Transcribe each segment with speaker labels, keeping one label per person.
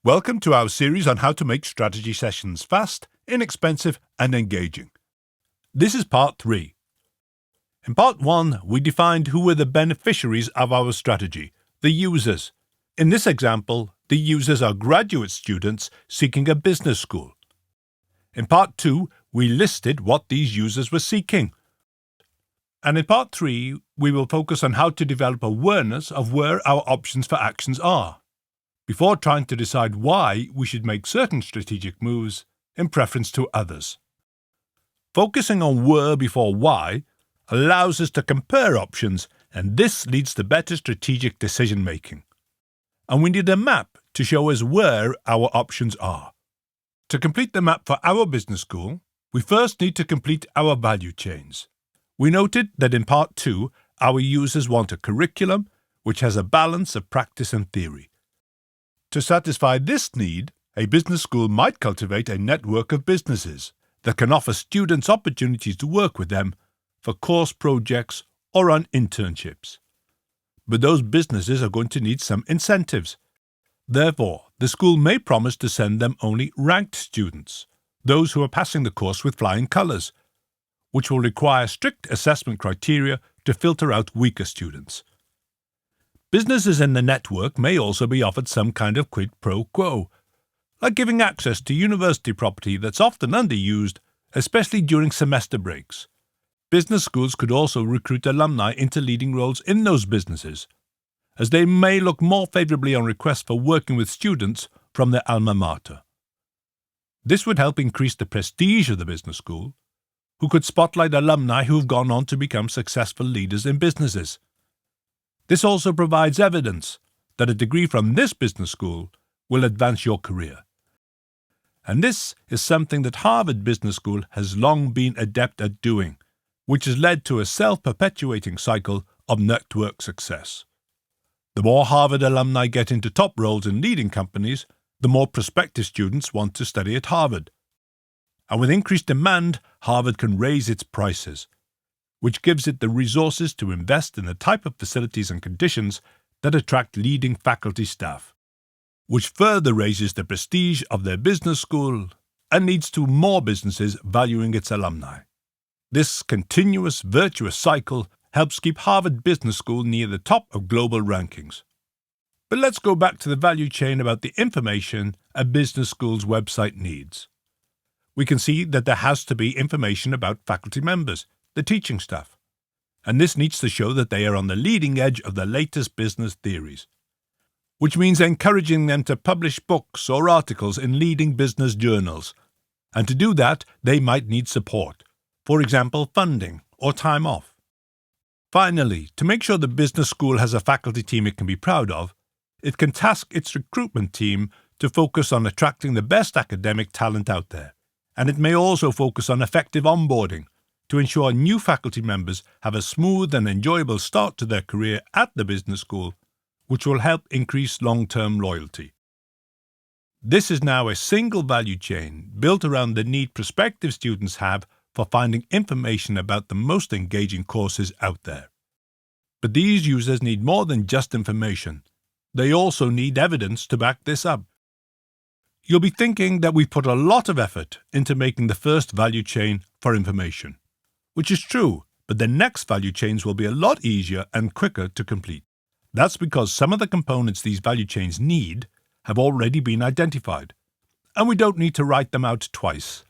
Speaker 1: Welcome to our series on how to make strategy sessions fast, inexpensive and engaging. This is part 3. In part 1, we defined who were the beneficiaries of our strategy, the users. In this example, the users are graduate students seeking a business school. In part 2, we listed what these users were seeking. And in part 3, we will focus on how to develop awareness of where our options for actions are, before trying to decide why we should make certain strategic moves in preference to others. Focusing on where before why allows us to compare options, and this leads to better strategic decision-making. And we need a map to show us where our options are. To complete the map for our business school, we first need to complete our value chains. We noted that in part 2, our users want a curriculum which has a balance of practice and theory. To satisfy this need, a business school might cultivate a network of businesses that can offer students opportunities to work with them for course projects or on internships. But those businesses are going to need some incentives. Therefore, the school may promise to send them only ranked students, those who are passing the course with flying colours, which will require strict assessment criteria to filter out weaker students. Businesses in the network may also be offered some kind of quid pro quo, like giving access to university property that's often underused, especially during semester breaks. Business schools could also recruit alumni into leading roles in those businesses, as they may look more favourably on requests for working with students from their alma mater. This would help increase the prestige of the business school, who could spotlight alumni who have gone on to become successful leaders in businesses. This also provides evidence that a degree from this business school will advance your career. And this is something that Harvard Business School has long been adept at doing, which has led to a self-perpetuating cycle of network success. The more Harvard alumni get into top roles in leading companies, the more prospective students want to study at Harvard. And with increased demand, Harvard can raise its prices, which gives it the resources to invest in the type of facilities and conditions that attract leading faculty staff, which further raises the prestige of their business school and leads to more businesses valuing its alumni. This continuous virtuous cycle helps keep Harvard Business School near the top of global rankings. But let's go back to the value chain about the information a business school's website needs. We can see that there has to be information about faculty members, the teaching staff, and this needs to show that they are on the leading edge of the latest business theories, which means encouraging them to publish books or articles in leading business journals, and to do that they might need support, for example funding or time off. Finally, to make sure the business school has a faculty team it can be proud of, it can task its recruitment team to focus on attracting the best academic talent out there, and it may also focus on effective onboarding, to ensure new faculty members have a smooth and enjoyable start to their career at the business school, which will help increase long-term loyalty. This is now a single value chain built around the need prospective students have for finding information about the most engaging courses out there. But these users need more than just information. They also need evidence to back this up. You'll be thinking that we've put a lot of effort into making the first value chain for information, which is true, but the next value chains will be a lot easier and quicker to complete. That's because some of the components these value chains need have already been identified, and we don't need to write them out twice.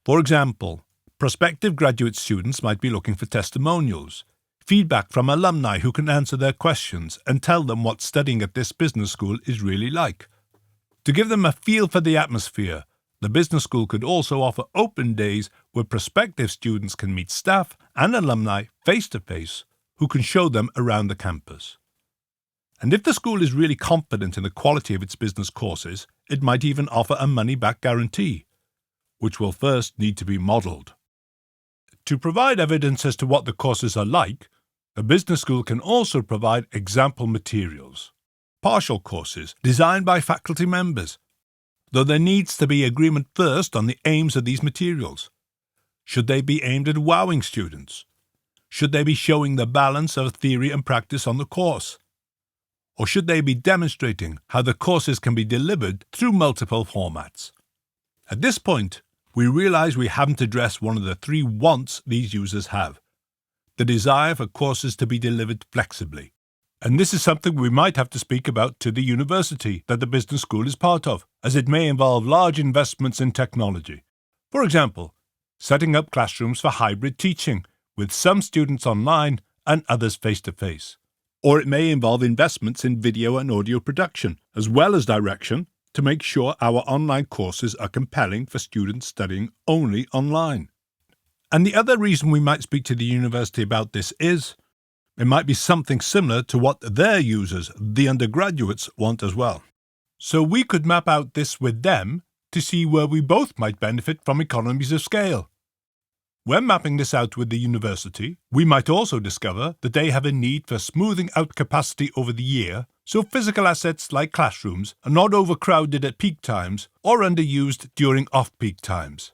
Speaker 1: For example, prospective graduate students might be looking for testimonials, feedback from alumni who can answer their questions and tell them what studying at this business school is really like. To give them a feel for the atmosphere, the business school could also offer open days where prospective students can meet staff and alumni face-to-face who can show them around the campus. And if the school is really confident in the quality of its business courses, it might even offer a money-back guarantee, which will first need to be modelled. To provide evidence as to what the courses are like, a business school can also provide example materials, partial courses designed by faculty members, though there needs to be agreement first on the aims of these materials. Should they be aimed at wowing students? Should they be showing the balance of theory and practice on the course? or should they be demonstrating how the courses can be delivered through multiple formats? At this point, we realize we haven't addressed one of the three wants these users have: the desire for courses to be delivered flexibly. And this is something we might have to speak about to the university that the business school is part of, as it may involve large investments in technology. For example, setting up classrooms for hybrid teaching, with some students online and others face-to-face. Or it may involve investments in video and audio production, as well as direction, to make sure our online courses are compelling for students studying only online. And the other reason we might speak to the university about this is, it might be something similar to what their users, the undergraduates, want as well. So we could map out this with them to see where we both might benefit from economies of scale. When mapping this out with the university, we might also discover that they have a need for smoothing out capacity over the year, so physical assets like classrooms are not overcrowded at peak times or underused during off-peak times.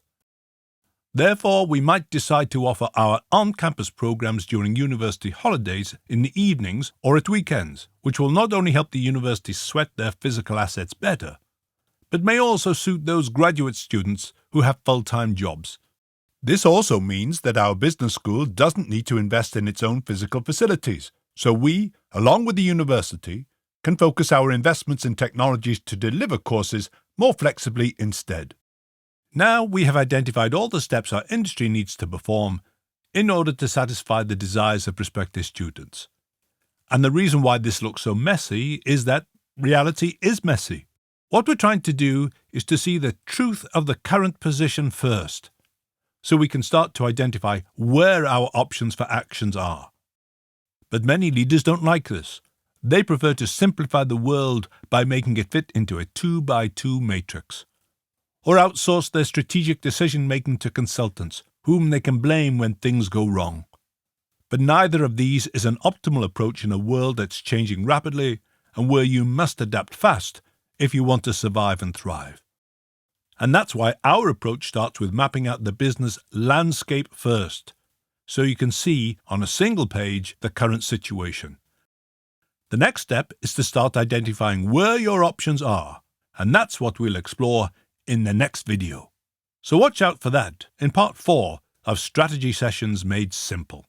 Speaker 1: Therefore, we might decide to offer our on-campus programs during university holidays in the evenings or at weekends, which will not only help the university sweat their physical assets better, but may also suit those graduate students who have full-time jobs. This also means that our business school doesn't need to invest in its own physical facilities, so we, along with the university, can focus our investments in technologies to deliver courses more flexibly instead. Now we have identified all the steps our industry needs to perform in order to satisfy the desires of prospective students. And the reason why this looks so messy is that reality is messy. What we're trying to do is to see the truth of the current position first, so we can start to identify where our options for actions are. But many leaders don't like this. They prefer to simplify the world by making it fit into a 2x2 matrix, or outsource their strategic decision-making to consultants, whom they can blame when things go wrong. But neither of these is an optimal approach in a world that's changing rapidly and where you must adapt fast if you want to survive and thrive. And that's why our approach starts with mapping out the business landscape first, so you can see on a single page the current situation. The next step is to start identifying where your options are, and that's what we'll explore in the next video. So watch out for that in part 4 of Strategy Sessions Made Simple.